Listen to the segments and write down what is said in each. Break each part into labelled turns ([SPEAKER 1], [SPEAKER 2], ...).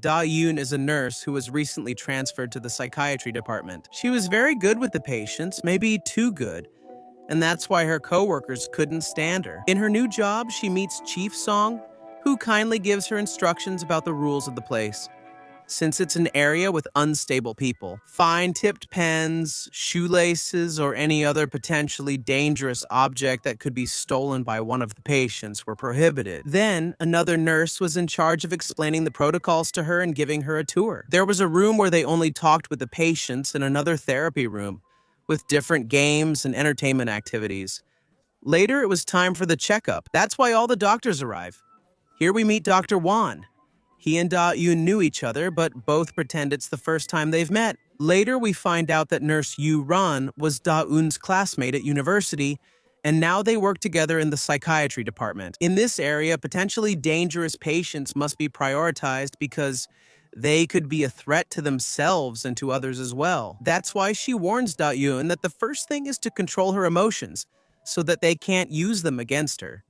[SPEAKER 1] Da-yoon is a nurse who was recently transferred to the psychiatry department. She was very good with the patients, maybe too good, and that's why her coworkers couldn't stand her. In her new job, she meets Chief Song, who kindly gives her instructions about the rules of the place. Since it's an area with unstable people, fine-tipped pens, shoelaces, or any other potentially dangerous object that could be stolen by one of the patients were prohibited. Then, another nurse was in charge of explaining the protocols to her and giving her a tour. There was a room where they only talked with the patients and another therapy room, with different games and entertainment activities. Later, it was time for the checkup. That's why all the doctors arrive. Here we meet Dr. Wan. He and Da-yoon knew each other, but both pretend it's the first time they've met. Later, we find out that Nurse Yu-ran was Da-eun's classmate at university, and now they work together in the psychiatry department. In this area, potentially dangerous patients must be prioritized because they could be a threat to themselves and to others as well. That's why she warns Da-eun that the first thing is to control her emotions, so that they can't use them against her.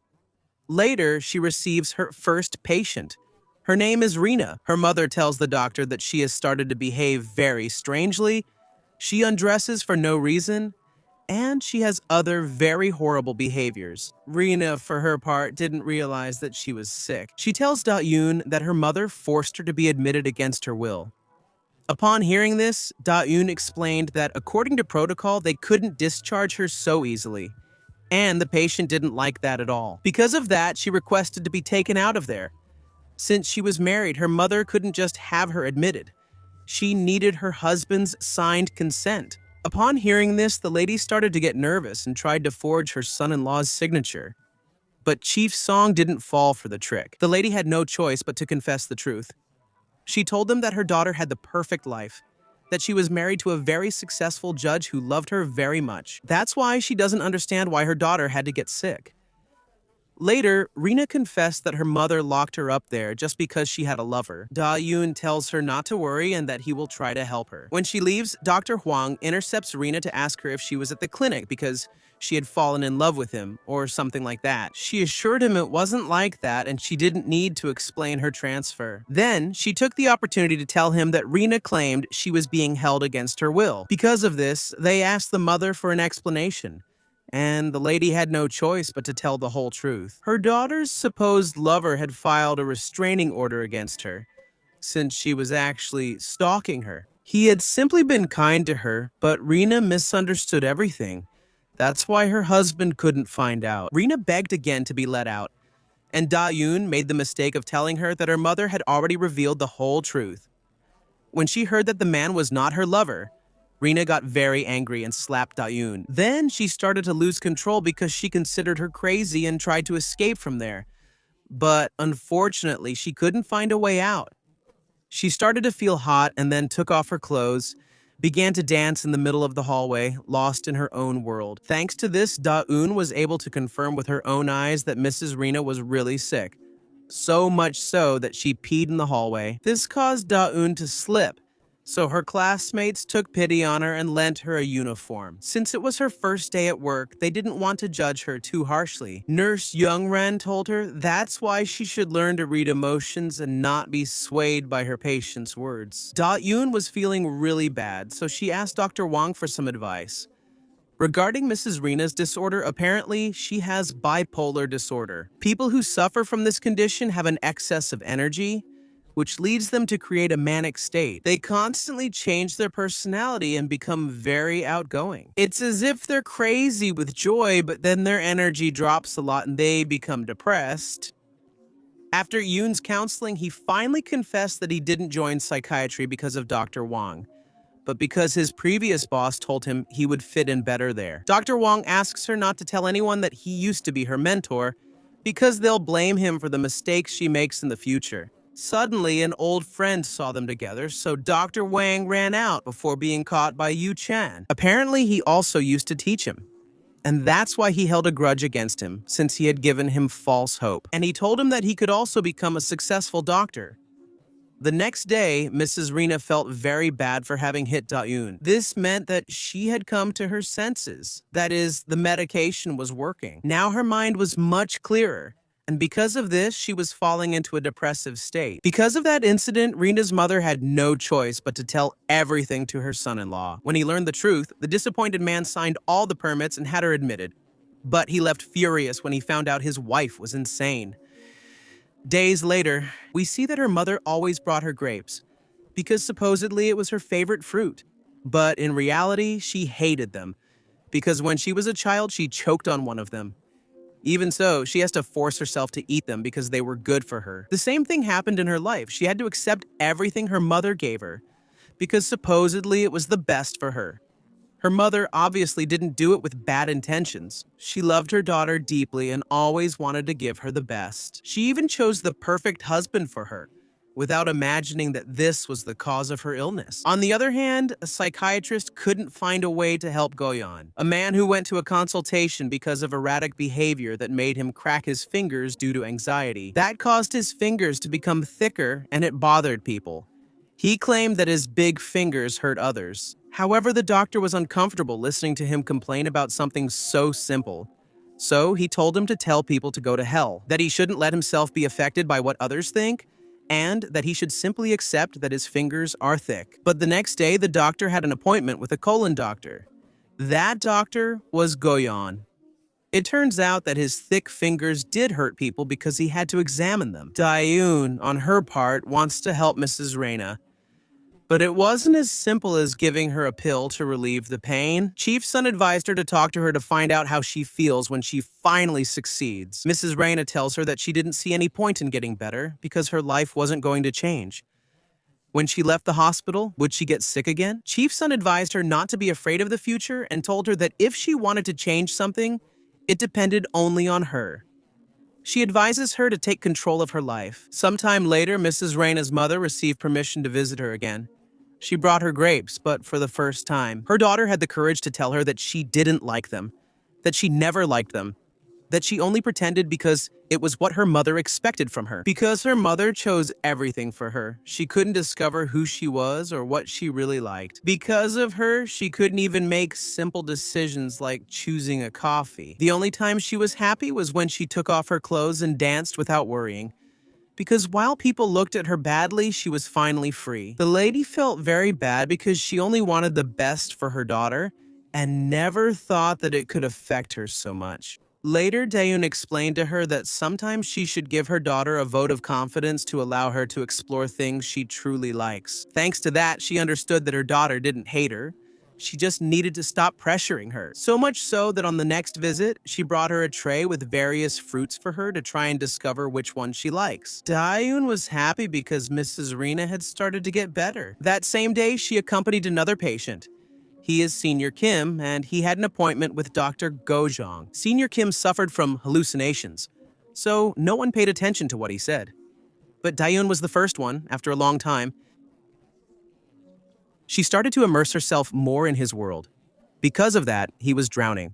[SPEAKER 1] Later, she receives her first patient. Her name is Rina. Her mother tells the doctor that she has started to behave very strangely. She undresses for no reason, and she has other very horrible behaviors. Rina, for her part, didn't realize that she was sick. She tells Da-yoon that her mother forced her to be admitted against her will. Upon hearing this, Da-yoon explained that according to protocol, they couldn't discharge her so easily, and the patient didn't like that at all. Because of that, she requested to be taken out of there. Since she was married, her mother couldn't just have her admitted. She needed her husband's signed consent. Upon hearing this, the lady started to get nervous and tried to forge her son-in-law's signature. But Chief Song didn't fall for the trick. The lady had no choice but to confess the truth. She told them that her daughter had the perfect life, that she was married to a very successful judge who loved her very much. That's why she doesn't understand why her daughter had to get sick. Later, Rina confessed that her mother locked her up there just because she had a lover. Da-yoon tells her not to worry and that he will try to help her. When she leaves, Dr. Hwang intercepts Rina to ask her if she was at the clinic because she had fallen in love with him, or something like that. She assured him it wasn't like that and she didn't need to explain her transfer. Then, she took the opportunity to tell him that Rina claimed she was being held against her will. Because of this, they asked the mother for an explanation, and the lady had no choice but to tell the whole truth. Her daughter's supposed lover had filed a restraining order against her, since she was actually stalking her. He had simply been kind to her, but Rina misunderstood everything. That's why her husband couldn't find out. Rina begged again to be let out, and Da-yoon made the mistake of telling her that her mother had already revealed the whole truth. When she heard that the man was not her lover, Rina got very angry and slapped Da-yoon. Then she started to lose control because she considered her crazy and tried to escape from there. But unfortunately, she couldn't find a way out. She started to feel hot and then took off her clothes, began to dance in the middle of the hallway, lost in her own world. Thanks to this, Da-eun was able to confirm with her own eyes that Mrs. Rina was really sick. So much so that she peed in the hallway. This caused Da-eun to slip, so her classmates took pity on her and lent her a uniform. Since it was her first day at work, they didn't want to judge her too harshly. Nurse Young-ran told her that's why she should learn to read emotions and not be swayed by her patient's words. Da-yoon was feeling really bad, so she asked Dr. Wang for some advice. Regarding Mrs. Rina's disorder, apparently she has bipolar disorder. People who suffer from this condition have an excess of energy, which leads them to create a manic state. They constantly change their personality and become very outgoing. It's as if they're crazy with joy, but then their energy drops a lot and they become depressed. After Yoon's counseling, he finally confessed that he didn't join psychiatry because of Dr. Wang, but because his previous boss told him he would fit in better there. Dr. Wang asks her not to tell anyone that he used to be her mentor, because they'll blame him for the mistakes she makes in the future. Suddenly, an old friend saw them together, so Dr. Wang ran out before being caught by Yu Chan. Apparently, he also used to teach him, and that's why he held a grudge against him, since he had given him false hope. And he told him that he could also become a successful doctor. The next day, Mrs. Rina felt very bad for having hit Da-yoon. This meant that she had come to her senses. That is, the medication was working. Now her mind was much clearer, And because of this, she was falling into a depressive state. Because of that incident, Rina's mother had no choice but to tell everything to her son-in-law. When he learned the truth, the disappointed man signed all the permits and had her admitted. But he left furious when he found out his wife was insane. Days later, we see that her mother always brought her grapes, because supposedly it was her favorite fruit. But in reality, she hated them, because when she was a child, she choked on one of them. Even so, she has to force herself to eat them because they were good for her. The same thing happened in her life. She had to accept everything her mother gave her, because supposedly it was the best for her. Her mother obviously didn't do it with bad intentions. She loved her daughter deeply and always wanted to give her the best. She even chose the perfect husband for her, without imagining that this was the cause of her illness. On the other hand, a psychiatrist couldn't find a way to help Goyan, a man who went to a consultation because of erratic behavior that made him crack his fingers due to anxiety. That caused his fingers to become thicker and it bothered people. He claimed that his big fingers hurt others. However, the doctor was uncomfortable listening to him complain about something so simple. So he told him to tell people to go to hell, that he shouldn't let himself be affected by what others think, and that he should simply accept that his fingers are thick. But the next day, the doctor had an appointment with a colon doctor. That doctor was Goyan. It turns out that his thick fingers did hurt people because he had to examine them. Dayun, on her part, wants to help Mrs. Rina. But it wasn't as simple as giving her a pill to relieve the pain. Chief's son advised her to talk to her to find out how she feels when she finally succeeds. Mrs. Rina tells her that she didn't see any point in getting better because her life wasn't going to change. When she left the hospital, would she get sick again? Chief's son advised her not to be afraid of the future and told her that if she wanted to change something, it depended only on her. She advises her to take control of her life. Sometime later, Mrs. Rina's mother received permission to visit her again. She brought her grapes, but for the first time, her daughter had the courage to tell her that she didn't like them, that she never liked them, that she only pretended because it was what her mother expected from her. Because her mother chose everything for her, she couldn't discover who she was or what she really liked. Because of her, she couldn't even make simple decisions like choosing a coffee. The only time she was happy was when she took off her clothes and danced without worrying. Because while people looked at her badly, she was finally free. The lady felt very bad because she only wanted the best for her daughter and never thought that it could affect her so much. Later, Dayun explained to her that sometimes she should give her daughter a vote of confidence to allow her to explore things she truly likes. Thanks to that, she understood that her daughter didn't hate her. She just needed to stop pressuring her. So much so that on the next visit, she brought her a tray with various fruits for her to try and discover which one she likes. Dayun was happy because Mrs. Rina had started to get better. That same day, she accompanied another patient. He is Senior Kim, and he had an appointment with Dr. Gojong. Senior Kim suffered from hallucinations, so no one paid attention to what he said. But Dayun was the first one, after a long time. She started to immerse herself more in his world. Because of that, he was drowning.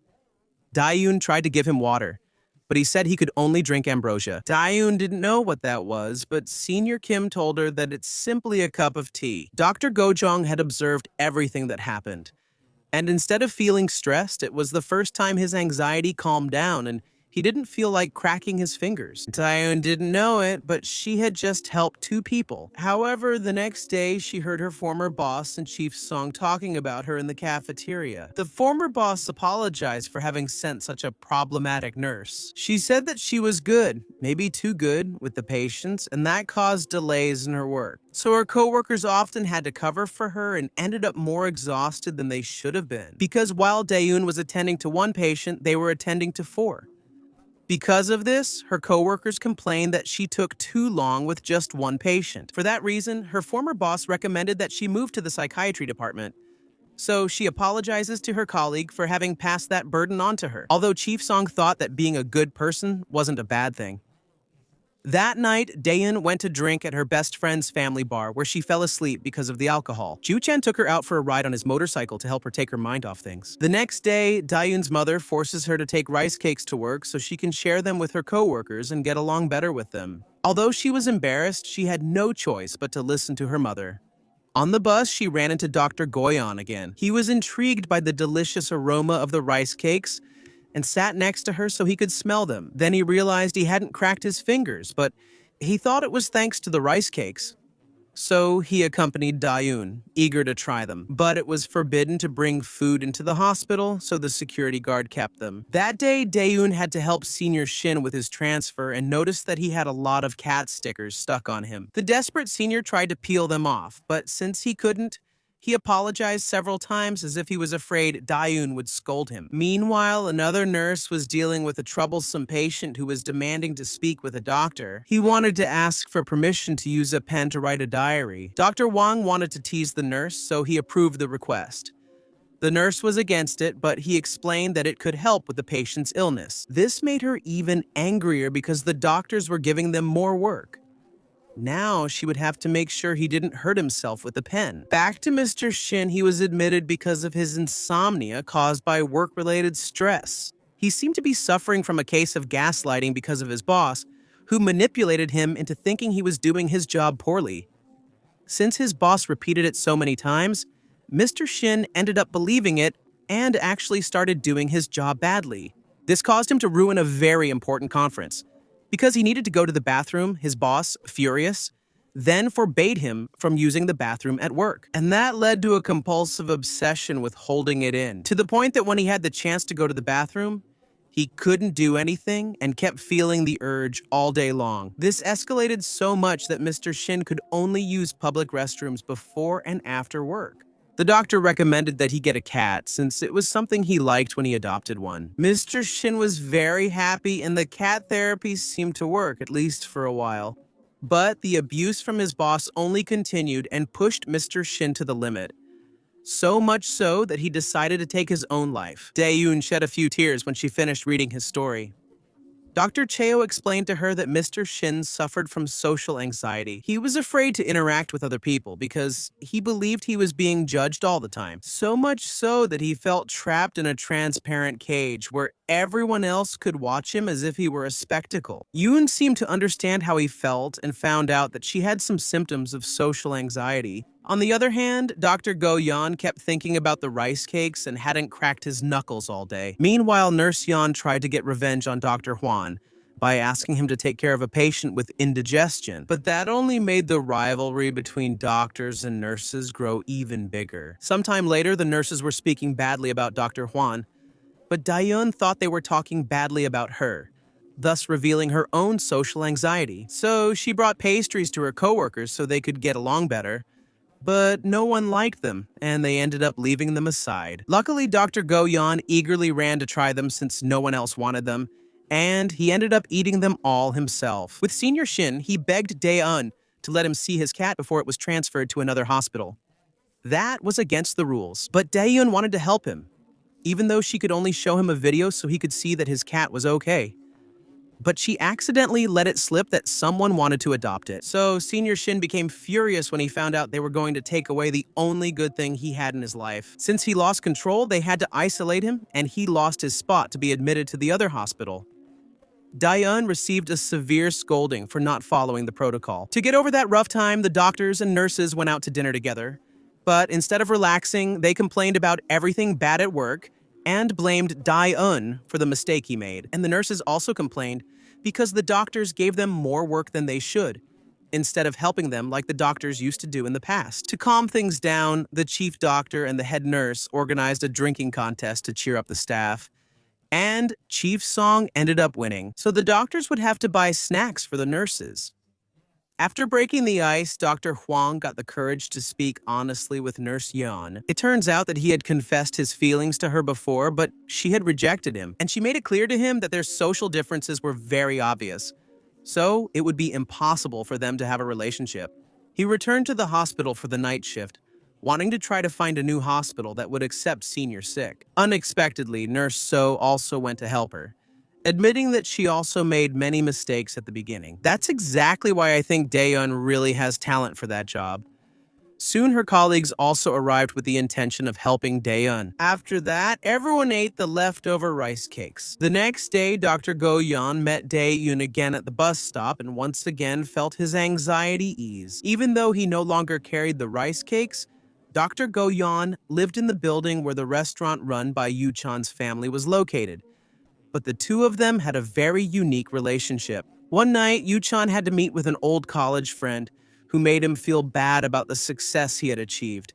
[SPEAKER 1] Dayun tried to give him water, but he said he could only drink ambrosia. Dayun didn't know what that was, but Senior Kim told her that it's simply a cup of tea. Dr. Gojong had observed everything that happened. And instead of feeling stressed, it was the first time his anxiety calmed down and he didn't feel like cracking his fingers. Dayun didn't know it, but she had just helped two people. However, the next day, she heard her former boss and Chief Song talking about her in the cafeteria. The former boss apologized for having sent such a problematic nurse. She said that she was good, maybe too good, with the patients, and that caused delays in her work. So her coworkers often had to cover for her and ended up more exhausted than they should have been. Because while Dayun was attending to one patient, they were attending to 4. Because of this, her coworkers complained that she took too long with just one patient. For that reason, her former boss recommended that she move to the psychiatry department. So she apologizes to her colleague for having passed that burden on to her, although Chief Song thought that being a good person wasn't a bad thing. That night, Dayun went to drink at her best friend's family bar where she fell asleep because of the alcohol. Ju-chan took her out for a ride on his motorcycle to help her take her mind off things. The next day, Dayun's mother forces her to take rice cakes to work so she can share them with her coworkers and get along better with them. Although she was embarrassed, she had no choice but to listen to her mother. On the bus, she ran into Dr. Goyan again. He was intrigued by the delicious aroma of the rice cakes, and sat next to her so he could smell them. Then he realized he hadn't cracked his fingers, but he thought it was thanks to the rice cakes. So he accompanied Dayun, eager to try them. But it was forbidden to bring food into the hospital, so the security guard kept them. That day, Dayun had to help Senior Shin with his transfer and noticed that he had a lot of cat stickers stuck on him. The desperate senior tried to peel them off, but since he couldn't, he apologized several times as if he was afraid Dayun would scold him. Meanwhile, another nurse was dealing with a troublesome patient who was demanding to speak with a doctor. He wanted to ask for permission to use a pen to write a diary. Dr. Wang wanted to tease the nurse, so he approved the request. The nurse was against it, but he explained that it could help with the patient's illness. This made her even angrier because the doctors were giving them more work. Now she would have to make sure he didn't hurt himself with the pen. Back to Mr. Shin, he was admitted because of his insomnia caused by work-related stress. He seemed to be suffering from a case of gaslighting because of his boss, who manipulated him into thinking he was doing his job poorly. Since his boss repeated it so many times, Mr. Shin ended up believing it and actually started doing his job badly. This caused him to ruin a very important conference. Because he needed to go to the bathroom, his boss, furious, then forbade him from using the bathroom at work. And that led to a compulsive obsession with holding it in, to the point that when he had the chance to go to the bathroom, he couldn't do anything and kept feeling the urge all day long. This escalated so much that Mr. Shin could only use public restrooms before and after work. The doctor recommended that he get a cat since it was something he liked when he adopted one. Mr. Shin was very happy and the cat therapy seemed to work, at least for a while. But the abuse from his boss only continued and pushed Mr. Shin to the limit. So much so that he decided to take his own life. Dae-yoon shed a few tears when she finished reading his story. Dr. Cheo explained to her that Mr. Shin suffered from social anxiety. He was afraid to interact with other people because he believed he was being judged all the time. So much so that he felt trapped in a transparent cage where everyone else could watch him as if he were a spectacle. Yoon seemed to understand how he felt and found out that she had some symptoms of social anxiety. On the other hand, Dr. Go-yeon kept thinking about the rice cakes and hadn't cracked his knuckles all day. Meanwhile, Nurse Yeon tried to get revenge on Dr. Hwan by asking him to take care of a patient with indigestion. But that only made the rivalry between doctors and nurses grow even bigger. Sometime later, the nurses were speaking badly about Dr. Hwan, but Daeyeon thought they were talking badly about her, thus revealing her own social anxiety. So she brought pastries to her coworkers so they could get along better. But no one liked them, and they ended up leaving them aside. Luckily, Dr. Go-yeon eagerly ran to try them since no one else wanted them, and he ended up eating them all himself. With Senior Shin, he begged Dae-eun to let him see his cat before it was transferred to another hospital. That was against the rules, but Dae-eun wanted to help him, even though she could only show him a video so he could see that his cat was okay. But she accidentally let it slip that someone wanted to adopt it. So Senior Shin became furious when he found out they were going to take away the only good thing he had in his life. Since he lost control, they had to isolate him, and he lost his spot to be admitted to the other hospital. Daeyeon received a severe scolding for not following the protocol. To get over that rough time, the doctors and nurses went out to dinner together. But instead of relaxing, they complained about everything bad at work and blamed Dae-eun for the mistake he made. And the nurses also complained because the doctors gave them more work than they should, instead of helping them like the doctors used to do in the past. To calm things down, the chief doctor and the head nurse organized a drinking contest to cheer up the staff. And Chief Song ended up winning, so the doctors would have to buy snacks for the nurses. After breaking the ice, Dr. Hwang got the courage to speak honestly with Nurse Yeon. It turns out that he had confessed his feelings to her before, but she had rejected him, and she made it clear to him that their social differences were very obvious, so it would be impossible for them to have a relationship. He returned to the hospital for the night shift, wanting to try to find a new hospital that would accept senior sick. Unexpectedly, Nurse So also went to help her, admitting that she also made many mistakes at the beginning. That's exactly why I think Daeyeon really has talent for that job. Soon her colleagues also arrived with the intention of helping Daeyeon. After that, everyone ate the leftover rice cakes. The next day, Dr. Go-yeon met Daeyeon again at the bus stop and once again felt his anxiety ease. Even though he no longer carried the rice cakes, Dr. Go-yeon lived in the building where the restaurant run by Yu-chan's family was located. but the two of them had a very unique relationship. One night, Yuchan had to meet with an old college friend who made him feel bad about the success he had achieved.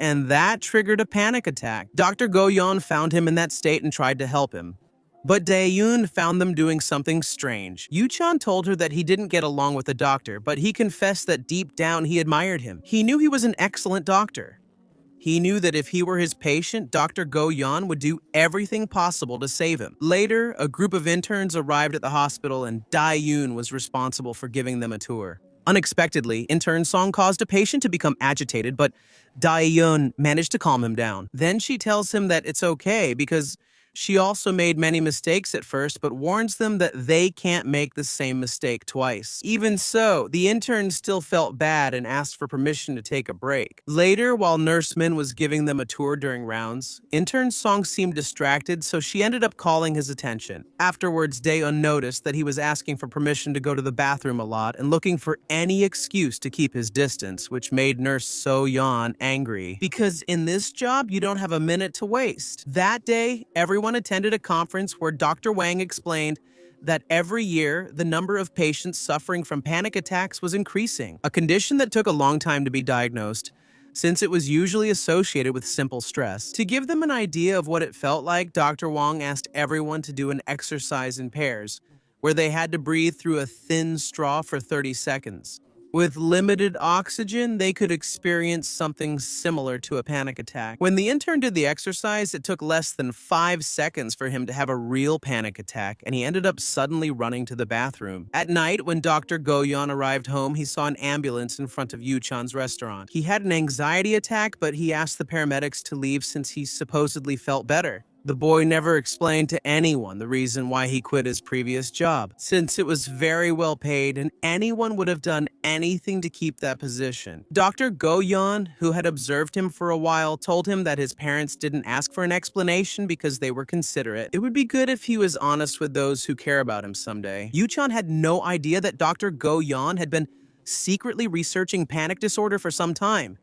[SPEAKER 1] And that triggered a panic attack. Dr. Goyon found him in that state and tried to help him. But Dae-yoon found them doing something strange. Yuchan told her that he didn't get along with the doctor, but he confessed that deep down he admired him. He knew he was an excellent doctor. He knew that if he were his patient, Dr. Go-yeon would do everything possible to save him. Later, a group of interns arrived at the hospital and Dae-yoon was responsible for giving them a tour. Unexpectedly, intern Song caused a patient to become agitated, but Dae-yoon managed to calm him down. Then she tells him that it's okay because she also made many mistakes at first, but warns them that they can't make the same mistake twice. Even so, the intern still felt bad and asked for permission to take a break. Later, while Nurse Min was giving them a tour during rounds, intern Song seemed distracted, so she ended up calling his attention. Afterwards, Dae-eun noticed that he was asking for permission to go to the bathroom a lot and looking for any excuse to keep his distance, which made Nurse So-yeon angry. Because in this job, you don't have a minute to waste. That day, everyone attended a conference where Dr. Wang explained that every year, the number of patients suffering from panic attacks was increasing, a condition that took a long time to be diagnosed, since it was usually associated with simple stress. To give them an idea of what it felt like, Dr. Wang asked everyone to do an exercise in pairs, where they had to breathe through a thin straw for 30 seconds. With limited oxygen, they could experience something similar to a panic attack. When the intern did the exercise, it took less than 5 seconds for him to have a real panic attack, and he ended up suddenly running to the bathroom. At night, when Dr. Go-yeon arrived home, he saw an ambulance in front of Yuchan's restaurant. He had an anxiety attack, but he asked the paramedics to leave since he supposedly felt better. The boy never explained to anyone the reason why he quit his previous job, since it was very well paid and anyone would have done anything to keep that position. Dr. Go-yeon, who had observed him for a while, told him that his parents didn't ask for an explanation because they were considerate. It would be good if he was honest with those who care about him someday. Yuchan had no idea that Dr. Go-yeon had been secretly researching panic disorder for some time,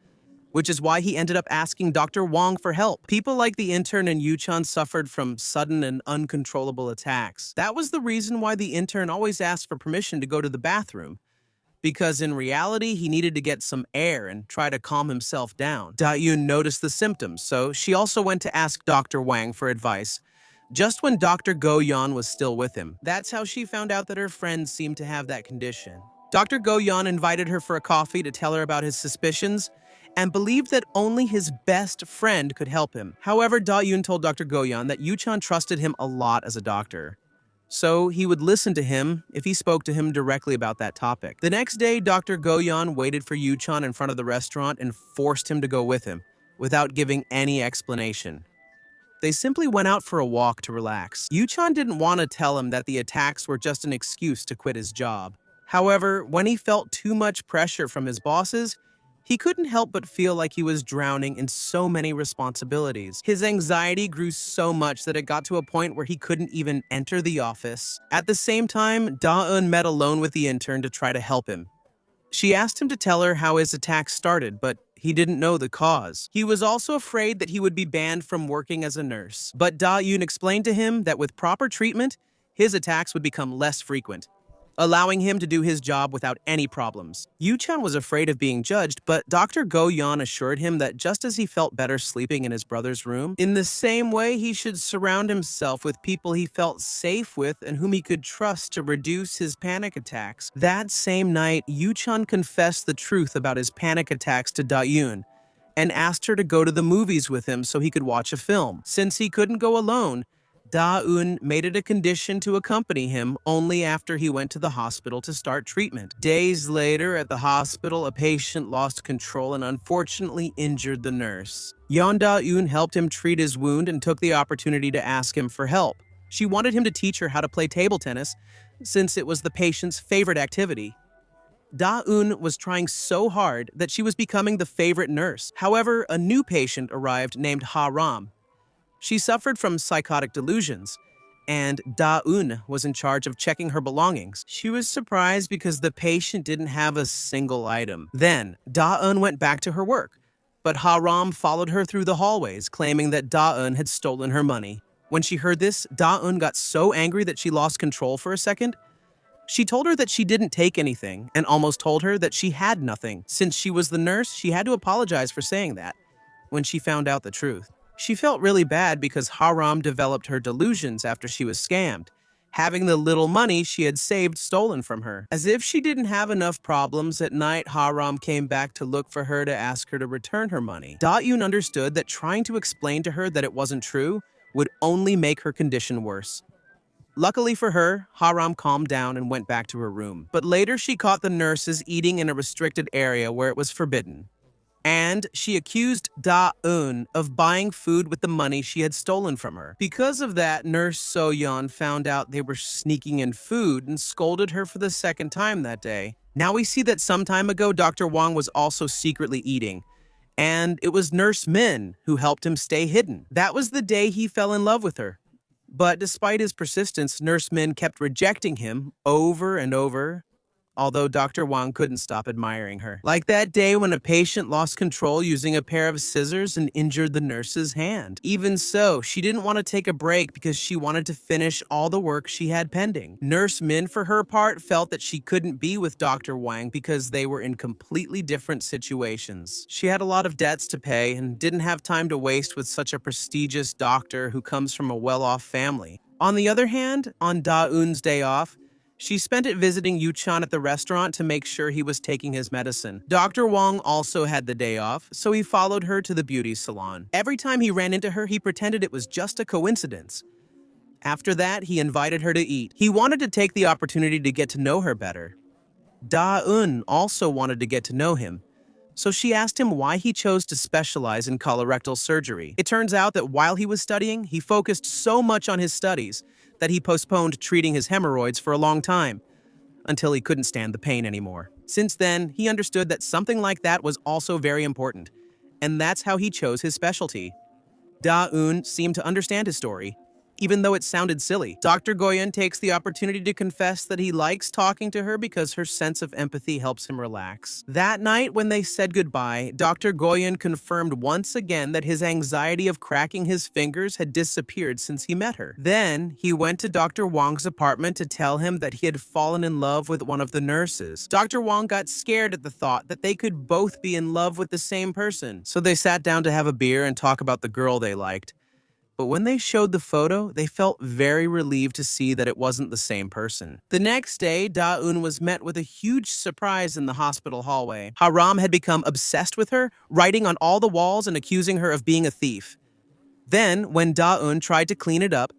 [SPEAKER 1] which is why he ended up asking Dr. Wang for help. People like the intern and Yuchan suffered from sudden and uncontrollable attacks. That was the reason why the intern always asked for permission to go to the bathroom, because in reality, he needed to get some air and try to calm himself down. Dae-yoon noticed the symptoms, so she also went to ask Dr. Wang for advice, just when Dr. Go-yeon was still with him. That's how she found out that her friend seemed to have that condition. Dr. Go-yeon invited her for a coffee to tell her about his suspicions, and believed that only his best friend could help him. However, Dae-yoon told Dr. Go-yeon that Yuchan trusted him a lot as a doctor, so he would listen to him if he spoke to him directly about that topic. The next day, Dr. Go-yeon waited for Yuchan in front of the restaurant and forced him to go with him, without giving any explanation. They simply went out for a walk to relax. Yuchan didn't want to tell him that the attacks were just an excuse to quit his job. However, when he felt too much pressure from his bosses, he couldn't help but feel like he was drowning in so many responsibilities. His anxiety grew so much that it got to a point where he couldn't even enter the office. At the same time, Dae-eun met alone with the intern to try to help him. She asked him to tell her how his attack started, but he didn't know the cause. He was also afraid that he would be banned from working as a nurse. But Dae-eun explained to him that with proper treatment, his attacks would become less frequent, allowing him to do his job without any problems. Yuchan was afraid of being judged, but Dr. Go-yeon assured him that just as he felt better sleeping in his brother's room, in the same way he should surround himself with people he felt safe with and whom he could trust to reduce his panic attacks. That same night, Yuchan confessed the truth about his panic attacks to Dae-eun and asked her to go to the movies with him so he could watch a film. Since he couldn't go alone, Dae-eun made it a condition to accompany him only after he went to the hospital to start treatment. Days later, at the hospital, a patient lost control and unfortunately injured the nurse. Yeon Dae-eun helped him treat his wound and took the opportunity to ask him for help. She wanted him to teach her how to play table tennis, since it was the patient's favorite activity. Dae-eun was trying so hard that she was becoming the favorite nurse. However, a new patient arrived named Ha-ram. She suffered from psychotic delusions, and Dae-eun was in charge of checking her belongings. She was surprised because the patient didn't have a single item. Then, Dae-eun went back to her work, but Ha-ram followed her through the hallways, claiming that Dae-eun had stolen her money. When she heard this, Da-eun got so angry that she lost control for a second. She told her that she didn't take anything and almost told her that she had nothing. Since she was the nurse, she had to apologize for saying that when she found out the truth. She felt really bad because Haram developed her delusions after she was scammed, having the little money she had saved stolen from her. As if she didn't have enough problems, at night Haram came back to look for her to ask her to return her money. Da-eun understood that trying to explain to her that it wasn't true would only make her condition worse. Luckily for her, Haram calmed down and went back to her room. But later she caught the nurses eating in a restricted area where it was forbidden. And she accused Da-eun of buying food with the money she had stolen from her. Because of that, Nurse So-yeon found out they were sneaking in food and scolded her for the second time that day. Now we see that some time ago, Dr. Wang was also secretly eating. And it was Nurse Min who helped him stay hidden. That was the day he fell in love with her. But despite his persistence, Nurse Min kept rejecting him over and over, although Dr. Wang couldn't stop admiring her. Like that day when a patient lost control using a pair of scissors and injured the nurse's hand. Even so, she didn't want to take a break because she wanted to finish all the work she had pending. Nurse Min, for her part, felt that she couldn't be with Dr. Wang because they were in completely different situations. She had a lot of debts to pay and didn't have time to waste with such a prestigious doctor who comes from a well-off family. On the other hand, on Da-eun's day off, she spent it visiting Yu-chan at the restaurant to make sure he was taking his medicine. Dr. Wang also had the day off, so he followed her to the beauty salon. Every time he ran into her, he pretended it was just a coincidence. After that, he invited her to eat. He wanted to take the opportunity to get to know her better. Da-eun also wanted to get to know him, so she asked him why he chose to specialize in colorectal surgery. It turns out that while he was studying, he focused so much on his studies that he postponed treating his hemorrhoids for a long time, until he couldn't stand the pain anymore. Since then, he understood that something like that was also very important, and that's how he chose his specialty. Da-eun seemed to understand his story, even though it sounded silly. Dr. Goyen takes the opportunity to confess that he likes talking to her because her sense of empathy helps him relax. That night, when they said goodbye, Dr. Goyen confirmed once again that his anxiety of cracking his fingers had disappeared since he met her. Then, he went to Dr. Wang's apartment to tell him that he had fallen in love with one of the nurses. Dr. Wang got scared at the thought that they could both be in love with the same person, so they sat down to have a beer and talk about the girl they liked. But when they showed the photo, they felt very relieved to see that it wasn't the same person. The next day, Da-eun was met with a huge surprise in the hospital hallway. Haram had become obsessed with her, writing on all the walls and accusing her of being a thief. Then, when Da-eun tried to clean it up,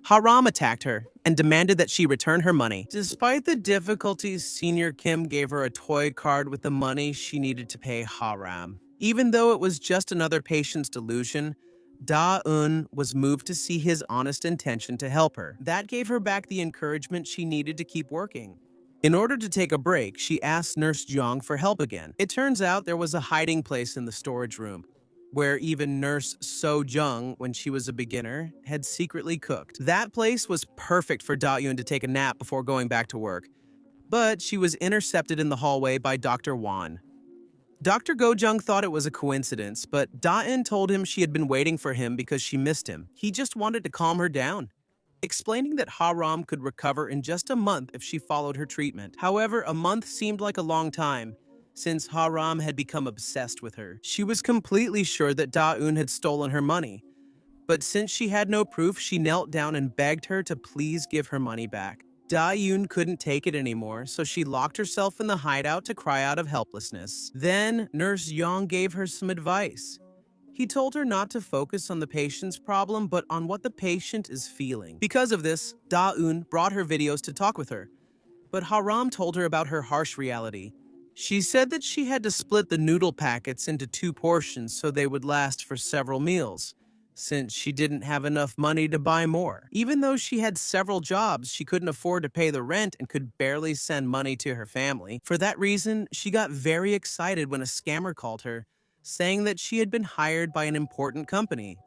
[SPEAKER 1] Haram attacked her and demanded that she return her money. Despite the difficulties, Senior Kim gave her a toy card with the money she needed to pay Haram. Even though it was just another patient's delusion, Da-eun was moved to see his honest intention to help her. That gave her back the encouragement she needed to keep working. In order to take a break, she asked Nurse Jung for help again. It turns out there was a hiding place in the storage room, where even Nurse So-jung, when she was a beginner, had secretly cooked. That place was perfect for Da-eun to take a nap before going back to work, but she was intercepted in the hallway by Dr. Wan. Dr. Go-jung thought it was a coincidence, but Da-eun told him she had been waiting for him because she missed him. He just wanted to calm her down, explaining that Haram could recover in just a month if she followed her treatment. However, a month seemed like a long time, since Haram had become obsessed with her. She was completely sure that Da-eun had stolen her money, but since she had no proof, she knelt down and begged her to please give her money back. Da-eun couldn't take it anymore, so she locked herself in the hideout to cry out of helplessness. Then, Nurse Yang gave her some advice. He told her not to focus on the patient's problem, but on what the patient is feeling. Because of this, Da-eun brought her videos to talk with her, but Haram told her about her harsh reality. She said that she had to split the noodle packets into 2 portions so they would last for several meals, since she didn't have enough money to buy more. Even though she had several jobs, she couldn't afford to pay the rent and could barely send money to her family. For that reason, she got very excited when a scammer called her, saying that she had been hired by an important company.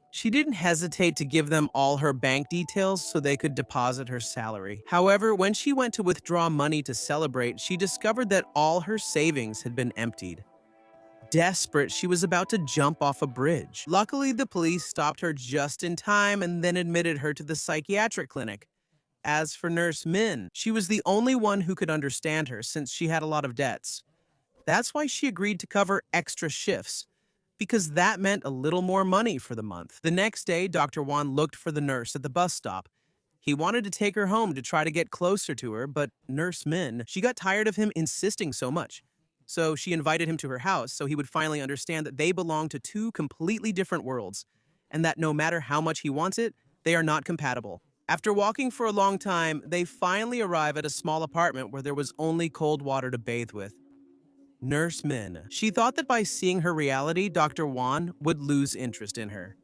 [SPEAKER 1] She didn't hesitate to give them all her bank details so they could deposit her salary. However, when she went to withdraw money to celebrate, she discovered that all her savings had been emptied. Desperate, she was about to jump off a bridge. Luckily, the police stopped her just in time and then admitted her to the psychiatric clinic. As for Nurse Min, she was the only one who could understand her since she had a lot of debts. That's why she agreed to cover extra shifts, because that meant a little more money for the month. The next day, Dr. Wan looked for the nurse at the bus stop. He wanted to take her home to try to get closer to her, but Nurse Min, she got tired of him insisting so much. So she invited him to her house so he would finally understand that they belong to two completely different worlds, and that no matter how much he wants it, they are not compatible. After walking for a long time, they finally arrive at a small apartment where there was only cold water to bathe with. Nurse Min. She thought that by seeing her reality, Dr. Wan would lose interest in her.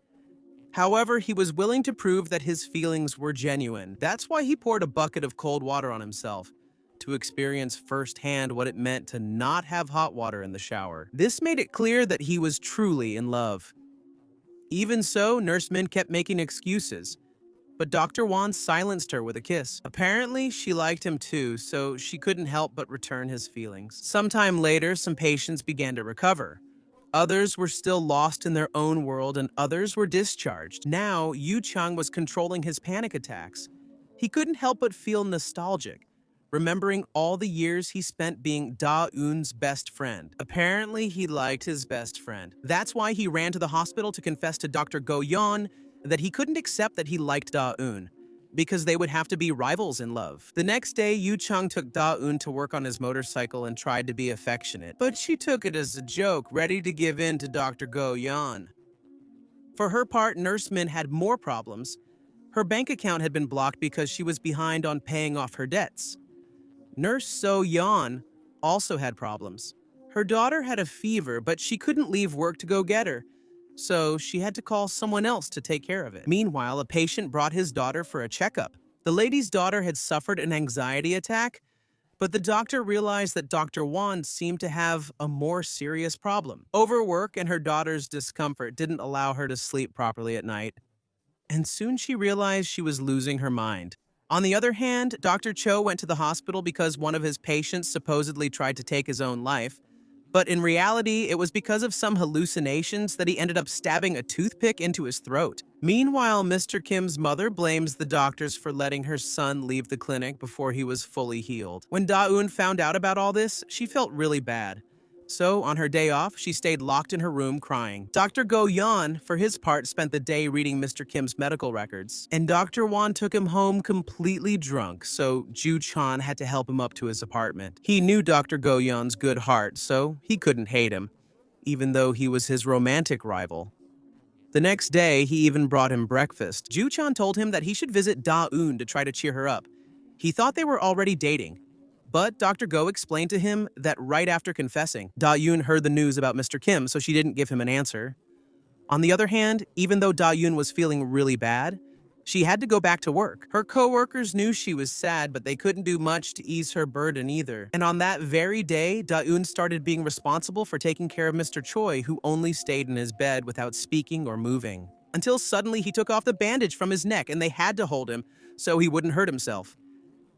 [SPEAKER 1] However, he was willing to prove that his feelings were genuine. That's why he poured a bucket of cold water on himself, to experience firsthand what it meant to not have hot water in the shower. This made it clear that he was truly in love. Even so, Nurse Min kept making excuses, but Dr. Wan silenced her with a kiss. Apparently, she liked him too, so she couldn't help but return his feelings. Sometime later, some patients began to recover. Others were still lost in their own world, and others were discharged. Now, Yu Chang was controlling his panic attacks. He couldn't help but feel nostalgic, remembering all the years he spent being Da-eun's best friend. Apparently, he liked his best friend. That's why he ran to the hospital to confess to Dr. Go-yeon that he couldn't accept that he liked Da-eun, because they would have to be rivals in love. The next day, Yu Chang took Da-eun to work on his motorcycle and tried to be affectionate, but she took it as a joke, ready to give in to Dr. Go-yeon. For her part, Nurse Min had more problems. Her bank account had been blocked because she was behind on paying off her debts. Nurse So-yeon also had problems. Her daughter had a fever, but she couldn't leave work to go get her, so she had to call someone else to take care of it. Meanwhile, a patient brought his daughter for a checkup. The lady's daughter had suffered an anxiety attack, but the doctor realized that Dr. Wan seemed to have a more serious problem. Overwork and her daughter's discomfort didn't allow her to sleep properly at night, and soon she realized she was losing her mind. On the other hand, Dr. Cho went to the hospital because one of his patients supposedly tried to take his own life. But in reality, it was because of some hallucinations that he ended up stabbing a toothpick into his throat. Meanwhile, Mr. Kim's mother blames the doctors for letting her son leave the clinic before he was fully healed. When Da-eun found out about all this, she felt really bad. So, on her day off, she stayed locked in her room crying. Dr. Go-yeon, for his part, spent the day reading Mr. Kim's medical records. And Dr. Wan took him home completely drunk, so Ju Chan had to help him up to his apartment. He knew Dr. Go-yeon's good heart, so he couldn't hate him, even though he was his romantic rival. The next day, he even brought him breakfast. Ju Chan told him that he should visit Da-eun to try to cheer her up. He thought they were already dating. But Dr. Go explained to him that right after confessing, Da-eun heard the news about Mr. Kim, so she didn't give him an answer. On the other hand, even though Da-eun was feeling really bad, she had to go back to work. Her co-workers knew she was sad, but they couldn't do much to ease her burden either. And on that very day, Da-eun started being responsible for taking care of Mr. Choi, who only stayed in his bed without speaking or moving. Until suddenly he took off the bandage from his neck and they had to hold him so he wouldn't hurt himself.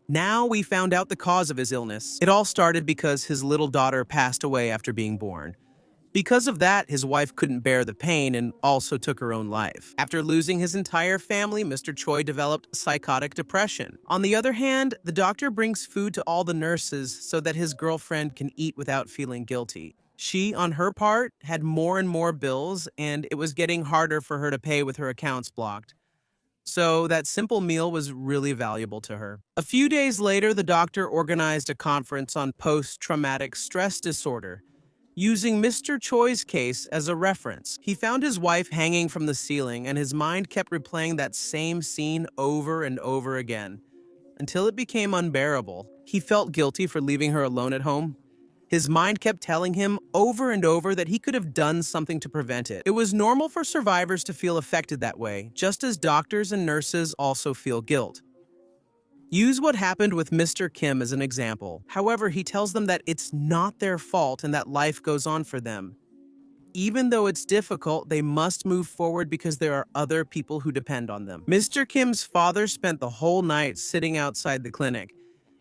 [SPEAKER 1] Now we found out the cause of his illness. It all started because his little daughter passed away after being born. Because of that, his wife couldn't bear the pain and also took her own life. After losing his entire family, Mr. Choi developed psychotic depression. On the other hand, the doctor brings food to all the nurses so that his girlfriend can eat without feeling guilty. She, on her part, had more and more bills, and it was getting harder for her to pay with her accounts blocked. So that simple meal was really valuable to her. A few days later, the doctor organized a conference on post-traumatic stress disorder, using Mr. Choi's case as a reference. He found his wife hanging from the ceiling, and his mind kept replaying that same scene over and over again, until it became unbearable. He felt guilty for leaving her alone at home. His mind kept telling him over and over that he could have done something to prevent it. It was normal for survivors to feel affected that way, just as doctors and nurses also feel guilt. Use what happened with Mr. Kim as an example. However, he tells them that it's not their fault and that life goes on for them. Even though it's difficult, they must move forward because there are other people who depend on them. Mr. Kim's father spent the whole night sitting outside the clinic.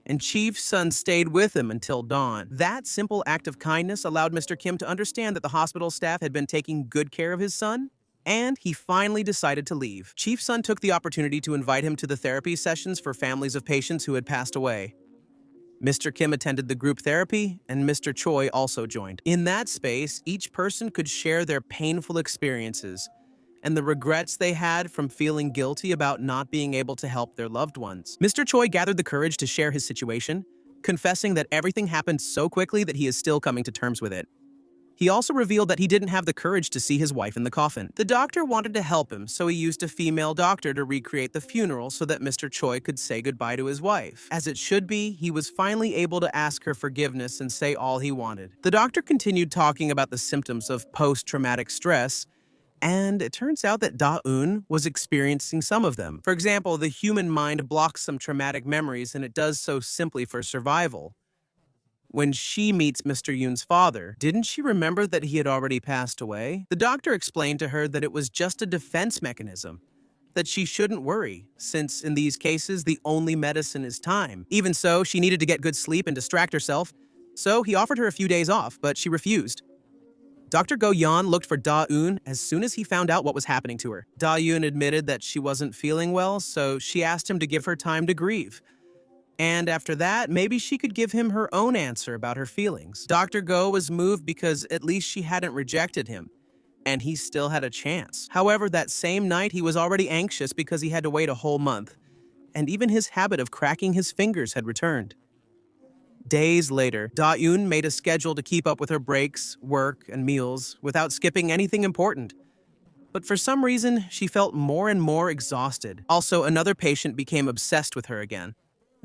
[SPEAKER 1] and Chief's son stayed with him until dawn. That simple act of kindness allowed Mr. Kim to understand that the hospital staff had been taking good care of his son, and he finally decided to leave. Chief's son took the opportunity to invite him to the therapy sessions for families of patients who had passed away. Mr. Kim attended the group therapy, and Mr. Choi also joined. In that space, each person could share their painful experiences and the regrets they had from feeling guilty about not being able to help their loved ones. Mr. Choi gathered the courage to share his situation, confessing that everything happened so quickly that he is still coming to terms with it. He also revealed that he didn't have the courage to see his wife in the coffin. The doctor wanted to help him, so he used a female doctor to recreate the funeral so that Mr. Choi could say goodbye to his wife. As it should be, he was finally able to ask her forgiveness and say all he wanted. The doctor continued talking about the symptoms of post-traumatic stress, and it turns out that Da-eun was experiencing some of them. For example, the human mind blocks some traumatic memories, and it does so simply for survival. When she meets Mr. Yoon's father, didn't she remember that he had already passed away? The doctor explained to her that it was just a defense mechanism, that she shouldn't worry, since in these cases, the only medicine is time. Even so, she needed to get good sleep and distract herself, so he offered her a few days off, but she refused. Dr. Go-yeon looked for Da-eun as soon as he found out what was happening to her. Da-eun admitted that she wasn't feeling well, so she asked him to give her time to grieve. And after that, maybe she could give him her own answer about her feelings. Dr. Go was moved because at least she hadn't rejected him, and he still had a chance. However, that same night, he was already anxious because he had to wait a whole month, and even his habit of cracking his fingers had returned. Days later, Da-eun made a schedule to keep up with her breaks, work, and meals without skipping anything important. But for some reason, she felt more and more exhausted. Also, another patient became obsessed with her again.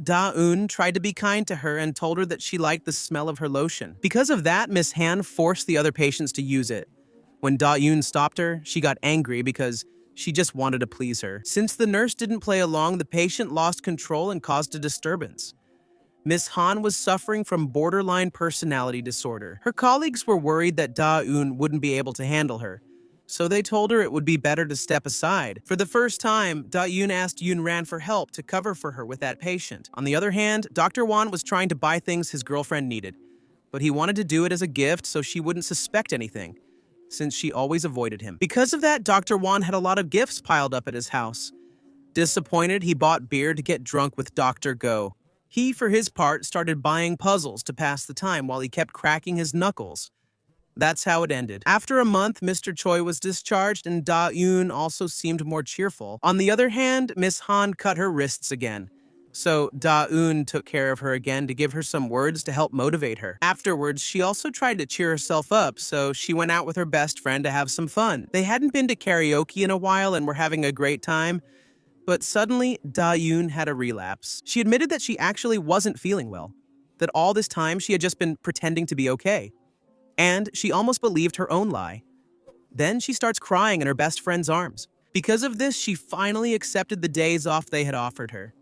[SPEAKER 1] Da-eun tried to be kind to her and told her that she liked the smell of her lotion. Because of that, Miss Han forced the other patients to use it. When Da-eun stopped her, she got angry because she just wanted to please her. Since the nurse didn't play along, the patient lost control and caused a disturbance. Miss Han was suffering from borderline personality disorder. Her colleagues were worried that Da-eun wouldn't be able to handle her, so they told her it would be better to step aside. For the first time, Da-eun asked Yoon-ran for help to cover for her with that patient. On the other hand, Dr. Won was trying to buy things his girlfriend needed, but he wanted to do it as a gift so she wouldn't suspect anything, since she always avoided him. Because of that, Dr. Won had a lot of gifts piled up at his house. Disappointed, he bought beer to get drunk with Dr. Go. He, for his part, started buying puzzles to pass the time while he kept cracking his knuckles. That's how it ended. After a month, Mr. Choi was discharged and Da-eun also seemed more cheerful. On the other hand, Miss Han cut her wrists again. So Da-eun took care of her again to give her some words to help motivate her. Afterwards, she also tried to cheer herself up, so she went out with her best friend to have some fun. They hadn't been to karaoke in a while and were having a great time, but suddenly, Da-eun had a relapse. She admitted that she actually wasn't feeling well, that all this time she had just been pretending to be okay. And she almost believed her own lie. Then she starts crying in her best friend's arms. Because of this, she finally accepted the days off they had offered her.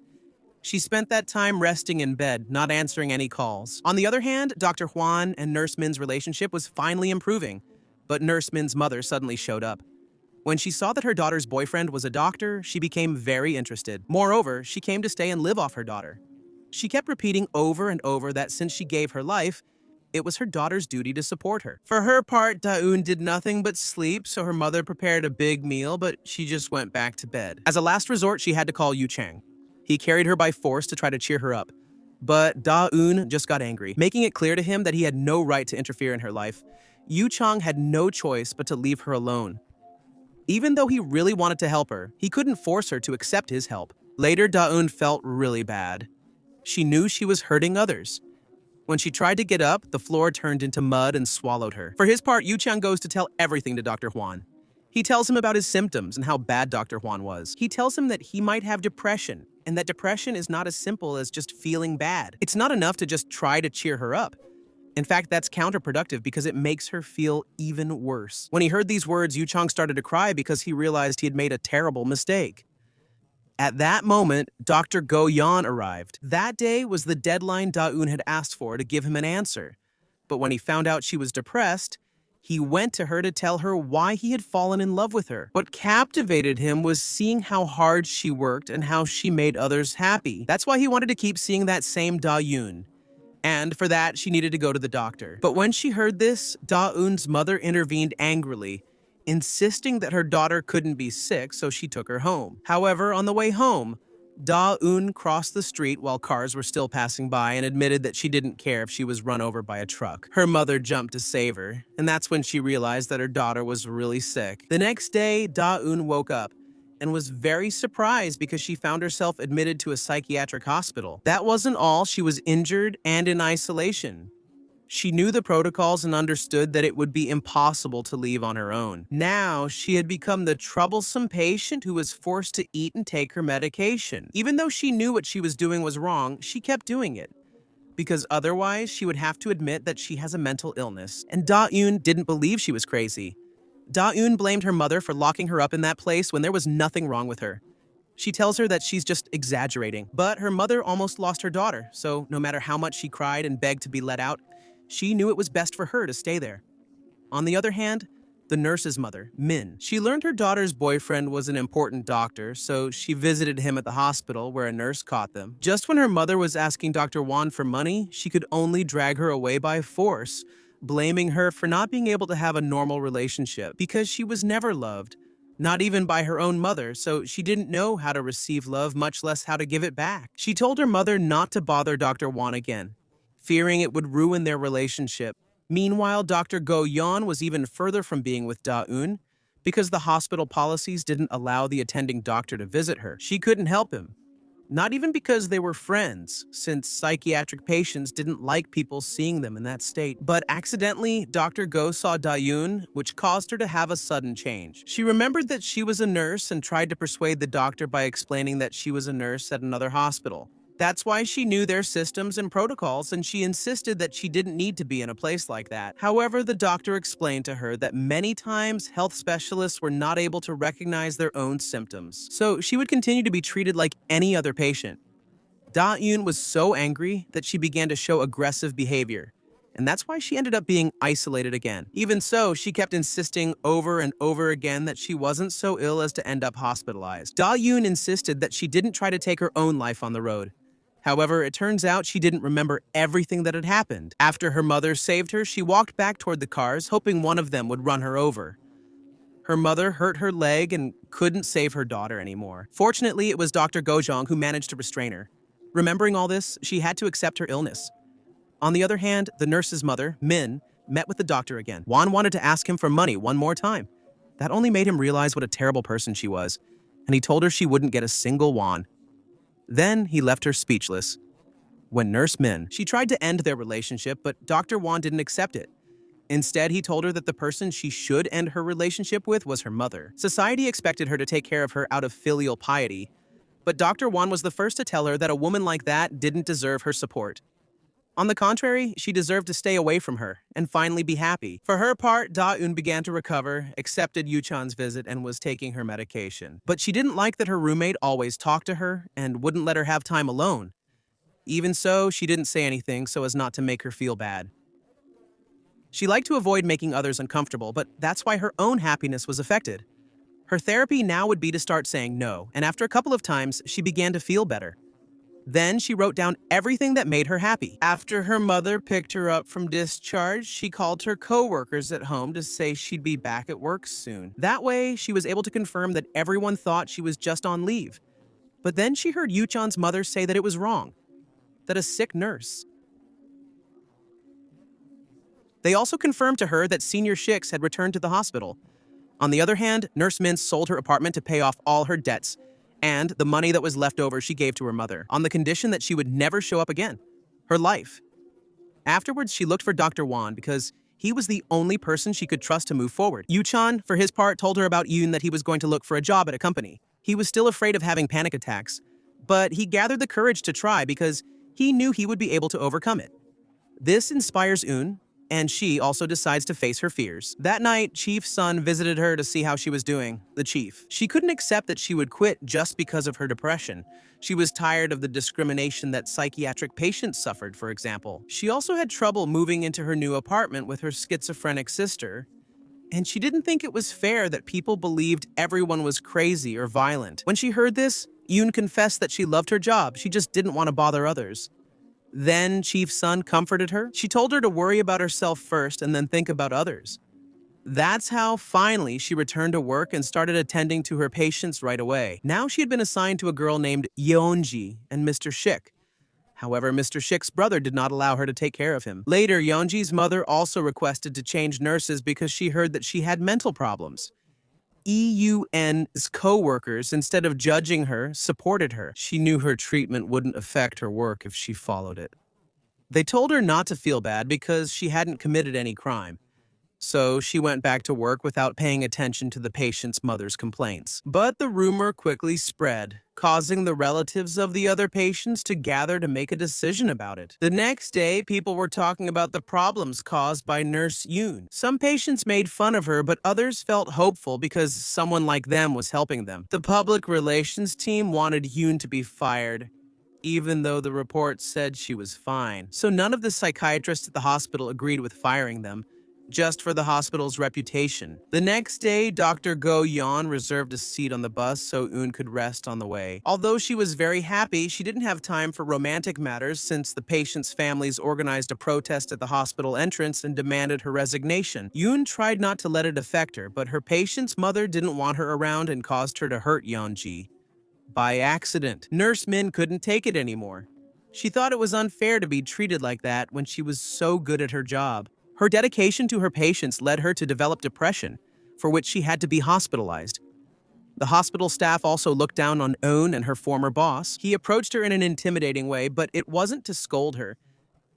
[SPEAKER 1] She spent that time resting in bed, not answering any calls. On the other hand, Dr. Hwan and Nurse Min's relationship was finally improving, but Nurse Min's mother suddenly showed up. When she saw that her daughter's boyfriend was a doctor, she became very interested. Moreover, she came to stay and live off her daughter. She kept repeating over and over that since she gave her life, it was her daughter's duty to support her. For her part, Da-eun did nothing but sleep, so her mother prepared a big meal, but she just went back to bed. As a last resort, she had to call Yu Chang. He carried her by force to try to cheer her up. But Da-eun just got angry, making it clear to him that he had no right to interfere in her life. Yu Chang had no choice but to leave her alone. Even though he really wanted to help her, he couldn't force her to accept his help. Later, Da-eun felt really bad. She knew she was hurting others. When she tried to get up, the floor turned into mud and swallowed her. For his part, Yu Chang goes to tell everything to Dr. Hwan. He tells him about his symptoms and how bad Dr. Hwan was. He tells him that he might have depression, and that depression is not as simple as just feeling bad. It's not enough to just try to cheer her up. In fact, that's counterproductive because it makes her feel even worse. When he heard these words, Yu Chang started to cry because he realized he had made a terrible mistake. At that moment, Dr. Go-yeon arrived. That day was the deadline Da-eun had asked for to give him an answer. But when he found out she was depressed, He went to her to tell her why he had fallen in love with her. What captivated him was seeing how hard she worked and how she made others happy. That's why he wanted to keep seeing that same Da-yoon. And for that, she needed to go to the doctor. But when she heard this, Da-eun's mother intervened angrily, insisting that her daughter couldn't be sick, so she took her home. However, on the way home, Da-eun crossed the street while cars were still passing by and admitted that she didn't care if she was run over by a truck. Her mother jumped to save her, and that's when she realized that her daughter was really sick. The next day, Da-eun woke up and was very surprised because she found herself admitted to a psychiatric hospital. That wasn't all, she was injured and in isolation. She knew the protocols and understood that it would be impossible to leave on her own. Now, she had become the troublesome patient who was forced to eat and take her medication. Even though she knew what she was doing was wrong, she kept doing it, because otherwise she would have to admit that she has a mental illness. And Da-eun didn't believe she was crazy. Da-eun blamed her mother for locking her up in that place when there was nothing wrong with her. She tells her that she's just exaggerating. But her mother almost lost her daughter, so no matter how much she cried and begged to be let out, she knew it was best for her to stay there. On the other hand, the nurse's mother, Min, she learned her daughter's boyfriend was an important doctor, so she visited him at the hospital where a nurse caught them. Just when her mother was asking Dr. Won for money, she could only drag her away by force, blaming her for not being able to have a normal relationship because she was never loved, not even by her own mother, so she didn't know how to receive love, much less how to give it back. She told her mother not to bother Dr. Won again, fearing it would ruin their relationship. Meanwhile, Dr. Go-yeon was even further from being with Da-eun because the hospital policies didn't allow the attending doctor to visit her. She couldn't help him, not even because they were friends, since psychiatric patients didn't like people seeing them in that state. But accidentally, Dr. Go saw Da-eun, which caused her to have a sudden change. She remembered that she was a nurse and tried to persuade the doctor by explaining that she was a nurse at another hospital. That's why she knew their systems and protocols, and she insisted that she didn't need to be in a place like that. However, the doctor explained to her that many times health specialists were not able to recognize their own symptoms, so she would continue to be treated like any other patient. Da-eun was so angry that she began to show aggressive behavior, and that's why she ended up being isolated again. Even so, she kept insisting over and over again that she wasn't so ill as to end up hospitalized. Da-eun insisted that she didn't try to take her own life on the road. However, it turns out she didn't remember everything that had happened. After her mother saved her, she walked back toward the cars, hoping one of them would run her over. Her mother hurt her leg and couldn't save her daughter anymore. Fortunately, it was Dr. Go-jong who managed to restrain her. Remembering all this, she had to accept her illness. On the other hand, the nurse's mother, Min, met with the doctor again. Won wanted to ask him for money one more time. That only made him realize what a terrible person she was, and he told her she wouldn't get a single won. Then he left her speechless. When Nurse Min, she tried to end their relationship, but Dr. Won didn't accept it. Instead, he told her that the person she should end her relationship with was her mother. Society expected her to take care of her out of filial piety, but Dr. Won was the first to tell her that a woman like that didn't deserve her support. On the contrary, she deserved to stay away from her and finally be happy. For her part, Da-eun began to recover, accepted Yu-chan's visit, and was taking her medication. But she didn't like that her roommate always talked to her and wouldn't let her have time alone. Even so, she didn't say anything so as not to make her feel bad. She liked to avoid making others uncomfortable, but that's why her own happiness was affected. Her therapy now would be to start saying no, and after a couple of times, she began to feel better. Then she wrote down everything that made her happy. After her mother picked her up from discharge, she called her co-workers at home to say she'd be back at work soon. That way, she was able to confirm that everyone thought she was just on leave. But then she heard Yu-chan's mother say that it was wrong, that a sick nurse. They also confirmed to her that Senior Shix had returned to the hospital. On the other hand, Nurse Min sold her apartment to pay off all her debts, and the money that was left over she gave to her mother, on the condition that she would never show up again. Her life. Afterwards, she looked for Dr. Won because he was the only person she could trust to move forward. Yu-chan, for his part, told her about Yoon that he was going to look for a job at a company. He was still afraid of having panic attacks, but he gathered the courage to try because he knew he would be able to overcome it. This inspires Yoon, and she also decides to face her fears. That night, Chief's son visited her to see how she was doing, the chief. She couldn't accept that she would quit just because of her depression. She was tired of the discrimination that psychiatric patients suffered, for example. She also had trouble moving into her new apartment with her schizophrenic sister, and she didn't think it was fair that people believed everyone was crazy or violent. When she heard this, Yoon confessed that she loved her job, she just didn't want to bother others. Then Chief's son comforted her. She told her to worry about herself first and then think about others. That's how, finally, she returned to work and started attending to her patients right away. Now she had been assigned to a girl named Yeonji and Mr. Shik. However, Mr. Shik's brother did not allow her to take care of him. Later, Yeonji's mother also requested to change nurses because she heard that she had mental problems. EUN's co-workers, instead of judging her, supported her. She knew her treatment wouldn't affect her work if she followed it. They told her not to feel bad because she hadn't committed any crime. So she went back to work without paying attention to the patient's mother's complaints. But the rumor quickly spread, causing the relatives of the other patients to gather to make a decision about it. The next day, people were talking about the problems caused by Nurse Yoon. Some patients made fun of her, but others felt hopeful because someone like them was helping them. The public relations team wanted Yoon to be fired, even though the report said she was fine. So none of the psychiatrists at the hospital agreed with firing them, just for the hospital's reputation. The next day, Dr. Go Yeon reserved a seat on the bus so Eun could rest on the way. Although she was very happy, she didn't have time for romantic matters since the patients' families organized a protest at the hospital entrance and demanded her resignation. Yoon tried not to let it affect her, but her patient's mother didn't want her around and caused her to hurt Yeonji. By accident. Nurse Min couldn't take it anymore. She thought it was unfair to be treated like that when she was so good at her job. Her dedication to her patients led her to develop depression, for which she had to be hospitalized. The hospital staff also looked down on Eun and her former boss. He approached her in an intimidating way, but it wasn't to scold her.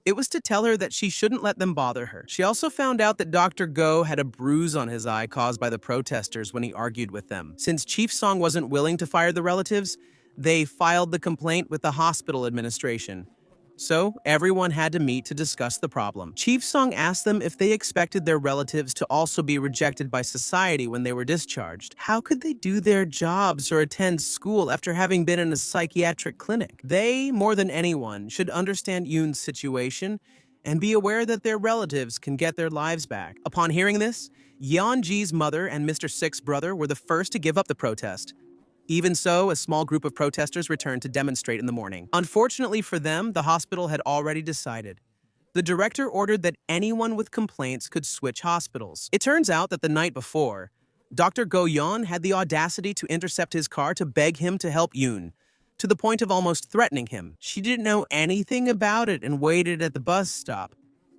[SPEAKER 1] It was to tell her that she shouldn't let them bother her. She also found out that Dr. Go had a bruise on his eye caused by the protesters when he argued with them. Since Chief Song wasn't willing to fire the relatives, they filed the complaint with the hospital administration. So, everyone had to meet to discuss the problem. Chief Song asked them if they expected their relatives to also be rejected by society when they were discharged. How could they do their jobs or attend school after having been in a psychiatric clinic? They, more than anyone, should understand Yoon's situation and be aware that their relatives can get their lives back. Upon hearing this, Yeonji's mother and Mr. Sik's brother were the first to give up the protest. Even so, a small group of protesters returned to demonstrate in the morning. Unfortunately for them, the hospital had already decided. The director ordered that anyone with complaints could switch hospitals. It turns out that the night before, Dr. Go Yeon had the audacity to intercept his car to beg him to help Yoon, to the point of almost threatening him. She didn't know anything about it and waited at the bus stop.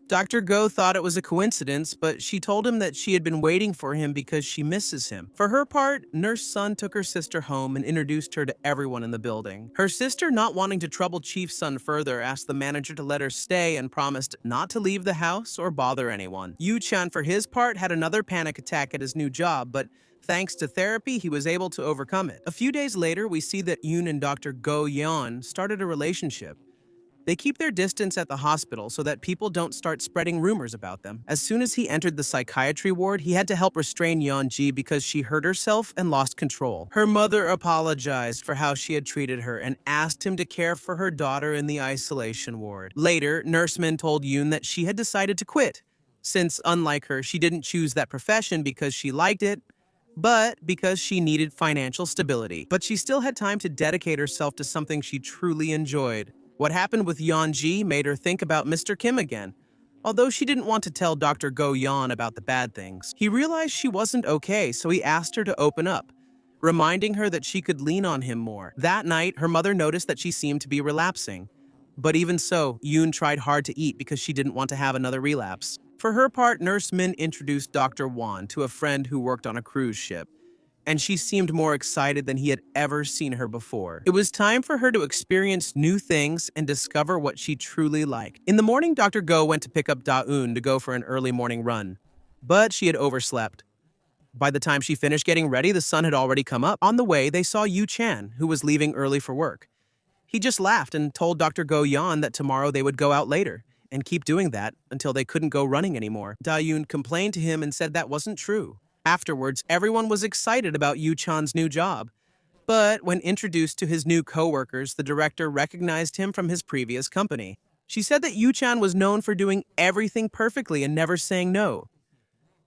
[SPEAKER 1] Dr. Go thought it was a coincidence, but she told him that she had been waiting for him because she misses him. For her part, Nurse Sun took her sister home and introduced her to everyone in the building. Her sister, not wanting to trouble Chief Sun further, asked the manager to let her stay and promised not to leave the house or bother anyone. Yu Chan, for his part, had another panic attack at his new job, but thanks to therapy, he was able to overcome it. A few days later, we see that Yoon and Dr. Go Yeon started a relationship. They keep their distance at the hospital so that people don't start spreading rumors about them. As soon as he entered the psychiatry ward, he had to help restrain Yeonji because she hurt herself and lost control. Her mother apologized for how she had treated her and asked him to care for her daughter in the isolation ward. Later, Nurse Min told Yoon that she had decided to quit, since, unlike her, she didn't choose that profession because she liked it, but because she needed financial stability. But she still had time to dedicate herself to something she truly enjoyed. What happened with Yeonji made her think about Mr. Kim again. Although she didn't want to tell Dr. Go Yeon about the bad things, he realized she wasn't okay, so he asked her to open up, reminding her that she could lean on him more. That night, her mother noticed that she seemed to be relapsing. But even so, Yoon tried hard to eat because she didn't want to have another relapse. For her part, Nurse Min introduced Dr. Won to a friend who worked on a cruise ship, and she seemed more excited than he had ever seen her before. It was time for her to experience new things and discover what she truly liked. In the morning, Dr. Go went to pick up Da-eun to go for an early morning run, but she had overslept. By the time she finished getting ready, the sun had already come up. On the way, they saw Yu Chan, who was leaving early for work. He just laughed and told Dr. Go Yeon that tomorrow they would go out later, and keep doing that until they couldn't go running anymore. Da-yoon complained to him and said that wasn't true. Afterwards, everyone was excited about Yu-chan's new job. But when introduced to his new coworkers, the director recognized him from his previous company. She said that Yu-chan was known for doing everything perfectly and never saying no.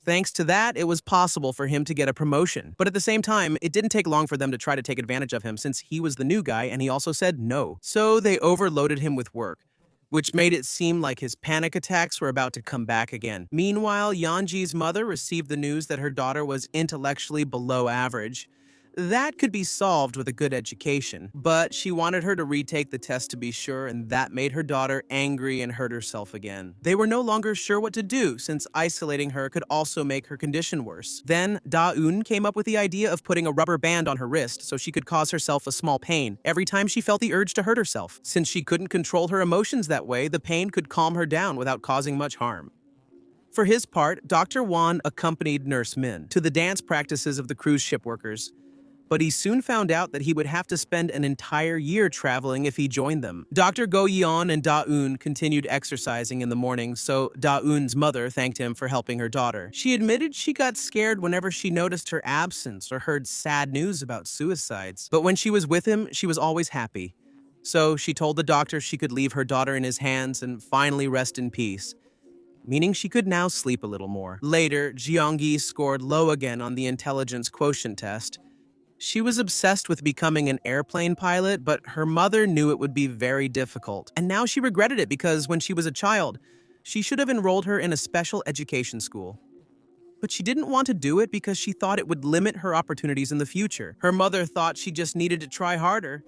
[SPEAKER 1] Thanks to that, it was possible for him to get a promotion. But at the same time, it didn't take long for them to try to take advantage of him since he was the new guy and he also said no. So they overloaded him with work, which made it seem like his panic attacks were about to come back again. Meanwhile, Yeonji's mother received the news that her daughter was intellectually below average. That could be solved with a good education, but she wanted her to retake the test to be sure, and that made her daughter angry and hurt herself again. They were no longer sure what to do, since isolating her could also make her condition worse. Then, Da-eun came up with the idea of putting a rubber band on her wrist so she could cause herself a small pain every time she felt the urge to hurt herself. Since she couldn't control her emotions that way, the pain could calm her down without causing much harm. For his part, Dr. Won accompanied Nurse Min to the dance practices of the cruise ship workers. But he soon found out that he would have to spend an entire year traveling if he joined them. Dr. Go Yeon and Da-eun continued exercising in the morning, so Da-eun's mother thanked him for helping her daughter. She admitted she got scared whenever she noticed her absence or heard sad news about suicides. But when she was with him, she was always happy. So she told the doctor she could leave her daughter in his hands and finally rest in peace, meaning she could now sleep a little more. Later, Jeonggi scored low again on the intelligence quotient test. She was obsessed with becoming an airplane pilot, but her mother knew it would be very difficult. And now she regretted it because when she was a child, she should have enrolled her in a special education school. But she didn't want to do it because she thought it would limit her opportunities in the future. Her mother thought she just needed to try harder,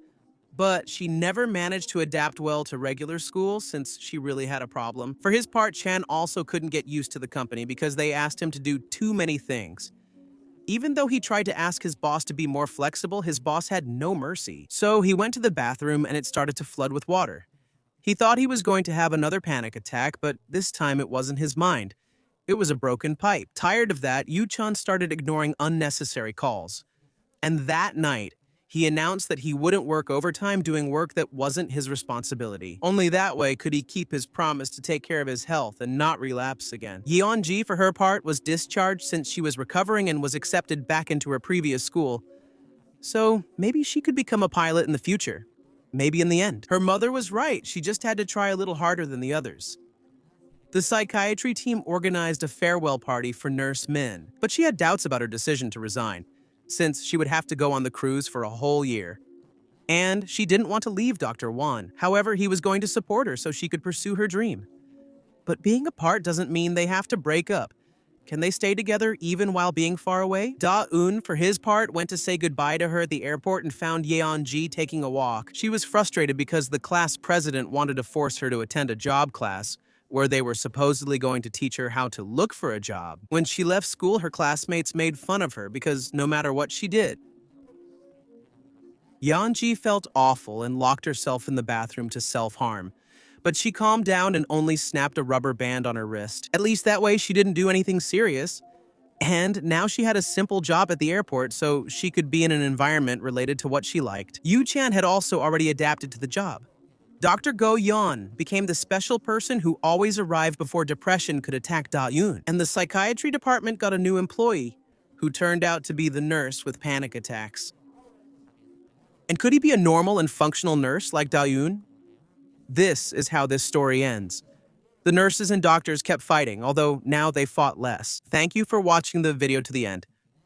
[SPEAKER 1] but she never managed to adapt well to regular school since she really had a problem. For his part, Chan also couldn't get used to the company because they asked him to do too many things. Even though he tried to ask his boss to be more flexible, his boss had no mercy. So he went to the bathroom and it started to flood with water. He thought he was going to have another panic attack, but this time it wasn't his mind. It was a broken pipe. Tired of that, Yu-chan started ignoring unnecessary calls. And that night, he announced that he wouldn't work overtime doing work that wasn't his responsibility. Only that way could he keep his promise to take care of his health and not relapse again. Yeonji, for her part, was discharged since she was recovering and was accepted back into her previous school. So maybe she could become a pilot in the future. Maybe in the end. Her mother was right, she just had to try a little harder than the others. The psychiatry team organized a farewell party for Nurse Min, but she had doubts about her decision to resign, since she would have to go on the cruise for a whole year. And she didn't want to leave Dr. Won. However, he was going to support her so she could pursue her dream. But being apart doesn't mean they have to break up. Can they stay together even while being far away? Da-eun, for his part, went to say goodbye to her at the airport and found Yeonji taking a walk. She was frustrated because the class president wanted to force her to attend a job class, where they were supposedly going to teach her how to look for a job. When she left school, her classmates made fun of her because no matter what she did. Yeonji felt awful and locked herself in the bathroom to self-harm. But she calmed down and only snapped a rubber band on her wrist. At least that way she didn't do anything serious. And now she had a simple job at the airport, so she could be in an environment related to what she liked. Yu-chan had also already adapted to the job. Dr. Go Yeon became the special person who always arrived before depression could attack Da-eun. And the psychiatry department got a new employee, who turned out to be the nurse with panic attacks. And could he be a normal and functional nurse like Da-eun? This is how this story ends. The nurses and doctors kept fighting, although now they fought less. Thank you for watching the video to the end.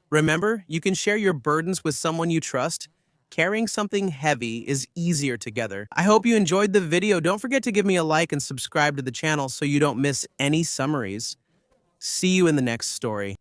[SPEAKER 1] Remember, you can share your burdens with someone you trust. Carrying something heavy is easier together. I hope you enjoyed the video. Don't forget to give me a like and subscribe to the channel so you don't miss any summaries. See you in the next story.